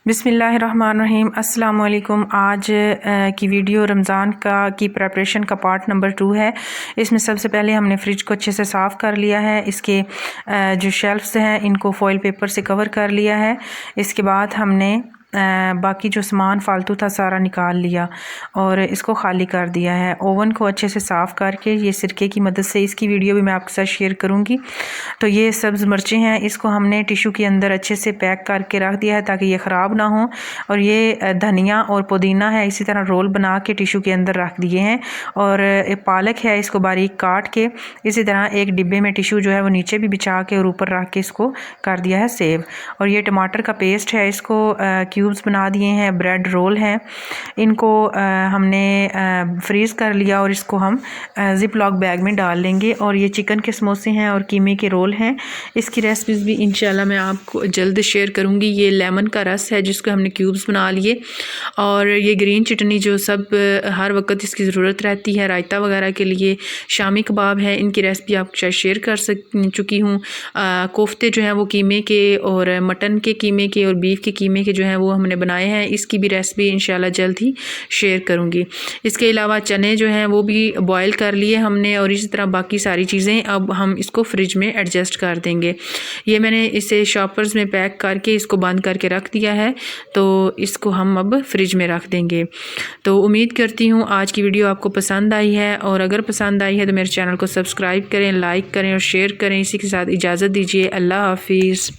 बिस्मिल्लाहिर्रहमानिर्रहीम अस्सलाम वालेकुम। आज की वीडियो रमज़ान की प्रेपरेशन का पार्ट नंबर 2 है। इसमें सबसे पहले हमने फ्रिज को अच्छे से साफ़ कर लिया है। इसके जो शेल्फ्स हैं इनको फॉइल पेपर से कवर कर लिया है। इसके बाद हमने बाकी जो सामान फ़ालतू था सारा निकाल लिया और इसको ख़ाली कर दिया है। ओवन को अच्छे से साफ़ करके ये सिरके की मदद से, इसकी वीडियो भी मैं आपके साथ शेयर करूँगी। तो ये सब्ज़ मिर्चें हैं, इसको हमने टिशू के अंदर अच्छे से पैक करके रख दिया है ताकि ये ख़राब ना हो। और ये धनिया और पुदीना है, इसी तरह रोल बना के टिशू के अंदर रख दिए हैं। और पालक है, इसको बारीक काट के इसी तरह एक डिब्बे में टिशू जो है वो नीचे भी बिछा के और ऊपर रख के इसको कर दिया है सेव। और ये टमाटर का पेस्ट है, इसको क्यूब्स बना दिए हैं। ब्रेड रोल हैं, इनको हमने फ्रीज़ कर लिया और इसको हम ज़िप लॉक बैग में डाल लेंगे। और ये चिकन के समोसे हैं और कीमे के रोल हैं। इसकी रेसिपीज़ भी इंशाल्लाह मैं आपको जल्द शेयर करूँगी। ये लेमन का रस है जिसको हमने क्यूब्स बना लिए। और ये ग्रीन चटनी जो सब हर वक्त इसकी ज़रूरत रहती है रायता वगैरह के लिए। शामी कबाब है, इनकी रेसिपी आपके साथ शेयर कर चुकी हूँ। कोफ्ते जो हैं वो कीमे के और मटन के कीमे के और बीफ के कीमे के जो हैं वो हमने बनाए हैं। इसकी भी रेसिपी इंशाल्लाह जल्द ही शेयर करूँगी। इसके अलावा चने जो हैं वो भी बॉयल कर लिए हमने और इसी तरह बाकी सारी चीज़ें अब हम इसको फ्रिज में एडजस्ट कर देंगे। ये मैंने इसे शॉपर्स में पैक करके इसको बंद करके रख दिया है, तो इसको हम अब फ्रिज में रख देंगे। तो उम्मीद करती हूँ आज की वीडियो आपको पसंद आई है, और अगर पसंद आई है तो मेरे चैनल को सब्सक्राइब करें, लाइक करें और शेयर करें। इसी के साथ इजाज़त दीजिए। अल्लाह हाफिज़।